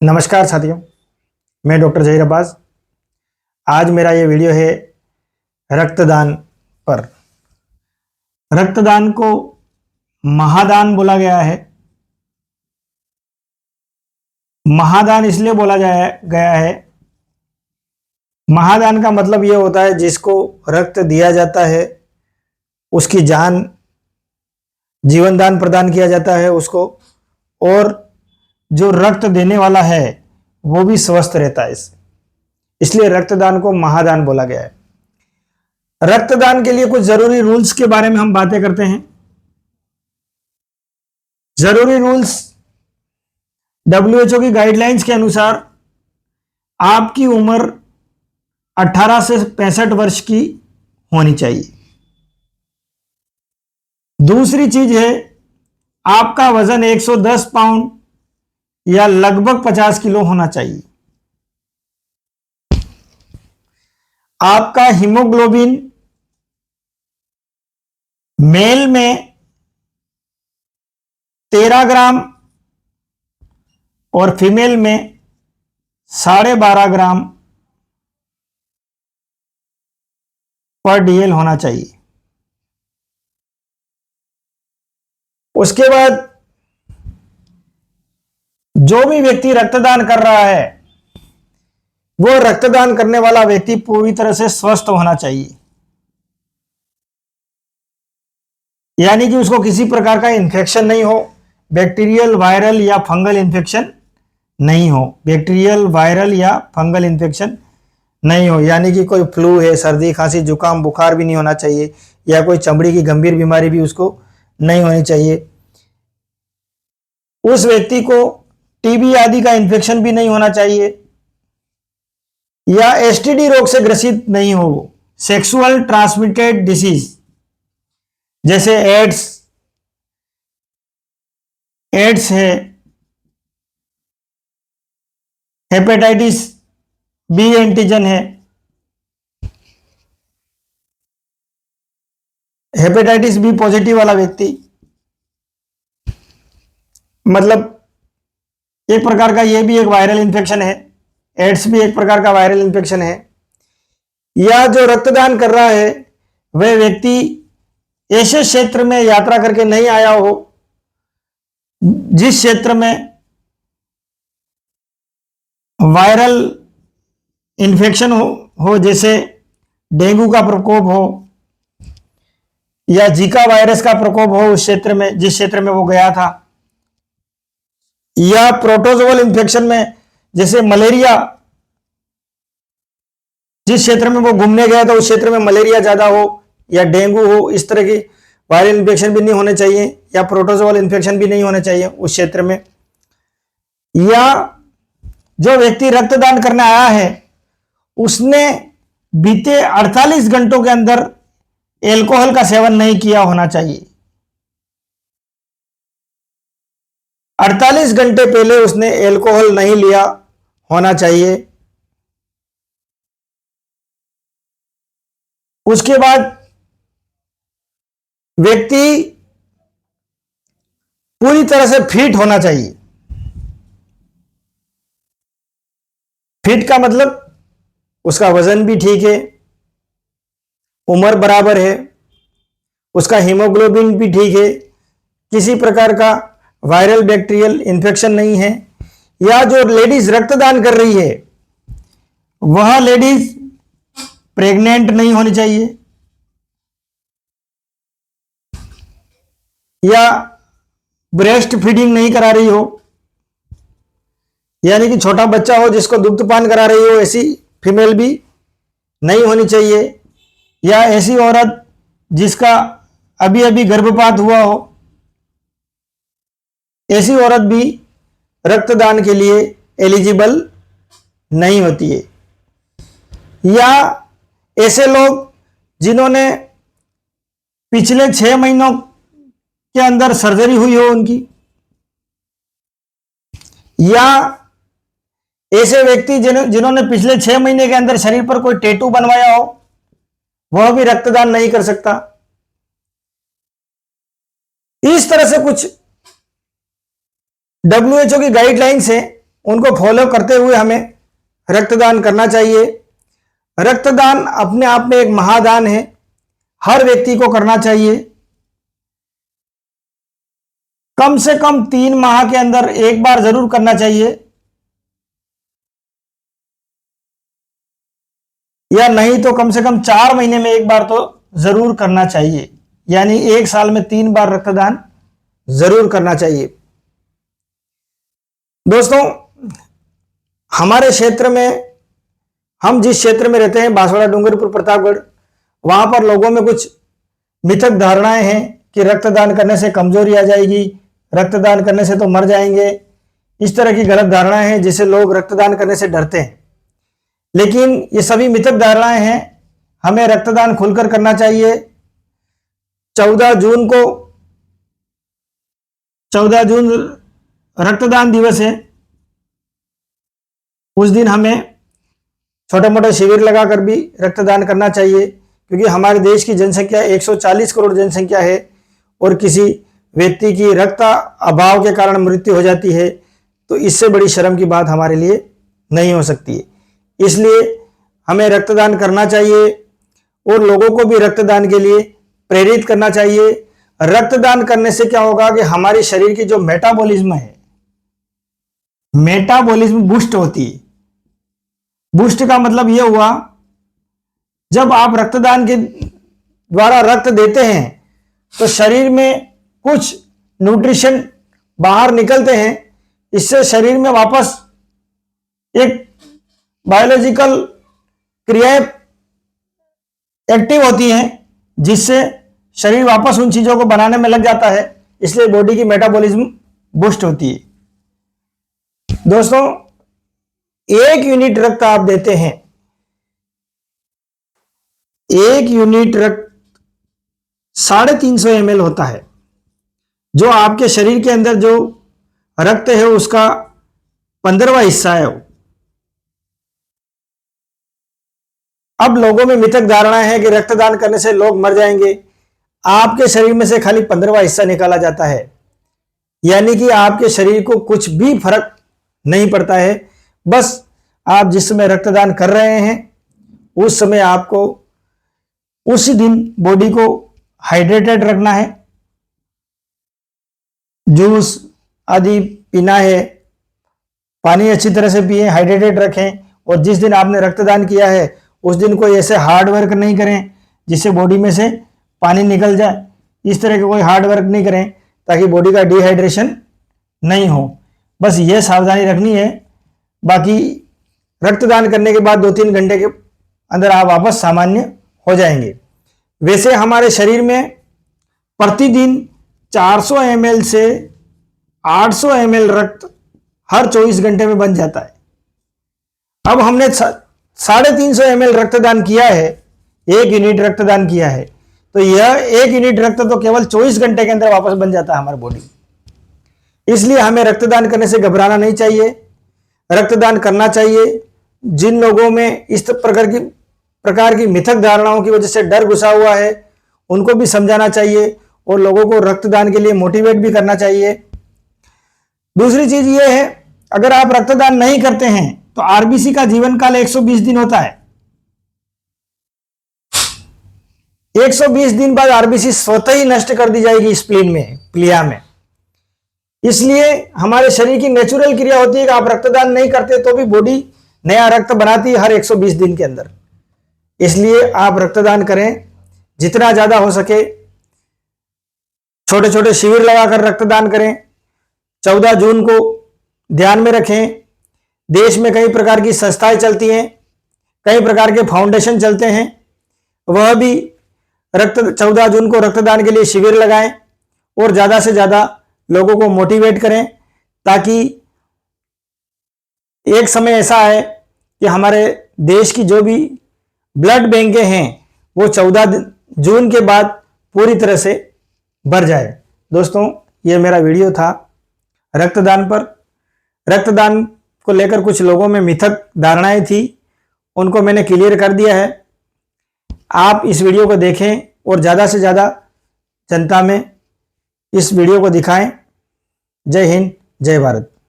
नमस्कार साथियों, मैं डॉक्टर जहीर अब्बास। आज मेरा ये वीडियो है रक्तदान पर। रक्तदान को महादान बोला गया है। महादान इसलिए बोला गया है, महादान का मतलब ये होता है जिसको रक्त दिया जाता है उसकी जान, जीवन दान प्रदान किया जाता है उसको, और जो रक्त देने वाला है वो भी स्वस्थ रहता है इससे। इसलिए रक्तदान को महादान बोला गया है। रक्तदान के लिए कुछ जरूरी रूल्स के बारे में हम बातें करते हैं। जरूरी रूल्स WHO की गाइडलाइंस के अनुसार आपकी उम्र 18 से 65 वर्ष की होनी चाहिए। दूसरी चीज है, आपका वजन 110 पाउंड या लगभग 50 किलो होना चाहिए। आपका हीमोग्लोबिन मेल में 13 ग्राम और फीमेल में 12.5 ग्राम पर DL होना चाहिए। उसके बाद जो भी व्यक्ति रक्तदान कर रहा है वो रक्तदान करने वाला व्यक्ति पूरी तरह से स्वस्थ होना चाहिए, यानी कि उसको किसी प्रकार का इन्फेक्शन नहीं हो, बैक्टीरियल, वायरल या फंगल इन्फेक्शन नहीं हो। बैक्टीरियल, वायरल या फंगल इन्फेक्शन नहीं हो, यानी कि कोई फ्लू है, सर्दी, खांसी, जुकाम, बुखार भी नहीं होना चाहिए, या कोई चमड़ी की गंभीर बीमारी भी उसको नहीं होनी चाहिए। उस व्यक्ति को TB आदि का इन्फेक्शन भी नहीं होना चाहिए, या STD रोग से ग्रसित नहीं हो। सेक्सुअल ट्रांसमिटेड डिसीज जैसे एड्स है, हेपेटाइटिस B एंटीजन है। हेपेटाइटिस B पॉजिटिव वाला व्यक्ति, मतलब एक प्रकार का ये भी एक वायरल इन्फेक्शन है, एड्स भी एक प्रकार का वायरल इन्फेक्शन है। या जो रक्तदान कर रहा है वह व्यक्ति ऐसे क्षेत्र में यात्रा करके नहीं आया हो जिस क्षेत्र में वायरल इन्फेक्शन हो, जैसे डेंगू का प्रकोप हो या जीका वायरस का प्रकोप हो उस क्षेत्र में, जिस क्षेत्र में वो गया था। या प्रोटोजोअल इन्फेक्शन में, जैसे मलेरिया, जिस क्षेत्र में वो घूमने गया था उस क्षेत्र में मलेरिया ज्यादा हो या डेंगू हो, इस तरह की वायरल इन्फेक्शन भी नहीं होने चाहिए, या प्रोटोजोअल इन्फेक्शन भी नहीं होने चाहिए उस क्षेत्र में। या जो व्यक्ति रक्तदान करने आया है उसने बीते 48 घंटों के अंदर अल्कोहल का सेवन नहीं किया होना चाहिए। 48 घंटे पहले उसने अल्कोहल नहीं लिया होना चाहिए। उसके बाद व्यक्ति पूरी तरह से फिट होना चाहिए। फिट का मतलब उसका वजन भी ठीक है, उम्र बराबर है, उसका हीमोग्लोबिन भी ठीक है, किसी प्रकार का वायरल बैक्टीरियल इन्फेक्शन नहीं है। या जो लेडीज रक्तदान कर रही है वह लेडीज प्रेग्नेंट नहीं होनी चाहिए, या ब्रेस्ट फीडिंग नहीं करा रही हो, यानी कि छोटा बच्चा हो जिसको दुग्धपान करा रही हो, ऐसी फीमेल भी नहीं होनी चाहिए। या ऐसी औरत जिसका अभी अभी गर्भपात हुआ हो, ऐसी औरत भी रक्तदान के लिए एलिजिबल नहीं होती है। या ऐसे लोग जिन्होंने पिछले 6 महीनों के अंदर सर्जरी हुई हो उनकी, या ऐसे व्यक्ति जिन्होंने पिछले 6 महीने के अंदर शरीर पर कोई टैटू बनवाया हो, वह भी रक्तदान नहीं कर सकता। इस तरह से कुछ WHO की गाइडलाइंस है उनको फॉलो करते हुए हमें रक्तदान करना चाहिए। रक्तदान अपने आप में एक महादान है, हर व्यक्ति को करना चाहिए। कम से कम 3 माह के अंदर एक बार जरूर करना चाहिए, या नहीं तो कम से कम 4 महीने में एक बार तो जरूर करना चाहिए, यानी 1 साल में 3 बार रक्तदान जरूर करना चाहिए। दोस्तों, हमारे क्षेत्र में, हम जिस क्षेत्र में रहते हैं बांसवाड़ा, डूंगरपुर, प्रतापगढ़, वहां पर लोगों में कुछ मिथक धारणाएं हैं कि रक्तदान करने से कमजोरी आ जाएगी, रक्तदान करने से तो मर जाएंगे। इस तरह की गलत धारणाएं हैं जिससे लोग रक्तदान करने से डरते हैं। लेकिन ये सभी मिथक धारणाएं हैं। हमें रक्तदान खुलकर करना चाहिए। 14 जून रक्तदान दिवस है। उस दिन हमें छोटे मोटे शिविर लगाकर भी रक्तदान करना चाहिए, क्योंकि हमारे देश की जनसंख्या 140 करोड़ जनसंख्या है और किसी व्यक्ति की रक्त अभाव के कारण मृत्यु हो जाती है, तो इससे बड़ी शर्म की बात हमारे लिए नहीं हो सकती है। इसलिए हमें रक्तदान करना चाहिए और लोगों को भी रक्तदान के लिए प्रेरित करना चाहिए। रक्तदान करने से क्या होगा कि हमारे शरीर की जो मेटाबॉलिज्म है, मेटाबॉलिज्म बूस्ट होती है। बूस्ट का मतलब यह हुआ, जब आप रक्तदान के द्वारा रक्त देते हैं तो शरीर में कुछ न्यूट्रिशन बाहर निकलते हैं, इससे शरीर में वापस एक बायोलॉजिकल क्रियाएं एक्टिव होती हैं, जिससे शरीर वापस उन चीजों को बनाने में लग जाता है। इसलिए बॉडी की मेटाबॉलिज्म बूस्ट होती है। दोस्तों, 1 यूनिट रक्त आप देते हैं, 1 यूनिट रक्त 350 ml होता है। जो आपके शरीर के अंदर जो रक्त है उसका 15वां हिस्सा है। अब लोगों में मिथक धारणा है कि रक्तदान करने से लोग मर जाएंगे। आपके शरीर में से खाली 15वां हिस्सा निकाला जाता है, यानी कि आपके शरीर को कुछ भी फर्क नहीं पड़ता है। बस आप जिस समय रक्तदान कर रहे हैं उस समय आपको उसी दिन बॉडी को हाइड्रेटेड रखना है, जूस आदि पीना है, पानी अच्छी तरह से पिए, हाइड्रेटेड रखें। और जिस दिन आपने रक्तदान किया है उस दिन कोई ऐसे हार्ड वर्क नहीं करें जिससे बॉडी में से पानी निकल जाए। इस तरह के कोई हार्ड वर्क नहीं करें ताकि बॉडी का डिहाइड्रेशन नहीं हो। बस ये सावधानी रखनी है। बाकी रक्तदान करने के बाद 2-3 घंटे के अंदर आप वापस सामान्य हो जाएंगे। वैसे हमारे शरीर में प्रतिदिन 400 ml से 800 ml रक्त हर 24 घंटे में बन जाता है। अब हमने 350 ml रक्तदान किया है, 1 यूनिट रक्तदान किया है, तो यह 1 यूनिट रक्त तो केवल 24 घंटे के अंदर वापस बन जाता है हमारी बॉडी। इसलिए हमें रक्तदान करने से घबराना नहीं चाहिए, रक्तदान करना चाहिए। जिन लोगों में इस प्रकार की मिथक धारणाओं की वजह से डर घुसा हुआ है उनको भी समझाना चाहिए और लोगों को रक्तदान के लिए मोटिवेट भी करना चाहिए। दूसरी चीज यह है, अगर आप रक्तदान नहीं करते हैं तो आरबीसी का जीवन काल 120 दिन होता है। 120 दिन बाद आरबीसी स्वतः ही नष्ट कर दी जाएगी स्प्लीन में, प्लिया में। इसलिए हमारे शरीर की नेचुरल क्रिया होती है कि आप रक्तदान नहीं करते तो भी बॉडी नया रक्त बनाती है हर 120 दिन के अंदर। इसलिए आप रक्तदान करें, जितना ज्यादा हो सके। छोटे छोटे शिविर लगाकर रक्तदान करें। 14 जून को ध्यान में रखें। देश में कई प्रकार की संस्थाएं चलती हैं, कई प्रकार के फाउंडेशन चलते हैं, वह भी 14 जून को रक्तदान के लिए शिविर लगाएं और ज्यादा से ज्यादा लोगों को मोटिवेट करें, ताकि एक समय ऐसा है कि हमारे देश की जो भी ब्लड बैंकें हैं वो 14 जून के बाद पूरी तरह से भर जाए। दोस्तों, ये मेरा वीडियो था रक्तदान पर। रक्तदान को लेकर कुछ लोगों में मिथक धारणाएं थी, उनको मैंने क्लियर कर दिया है। आप इस वीडियो को देखें और ज़्यादा से ज़्यादा जनता में इस वीडियो को दिखाएं। जय हिंद, जय भारत।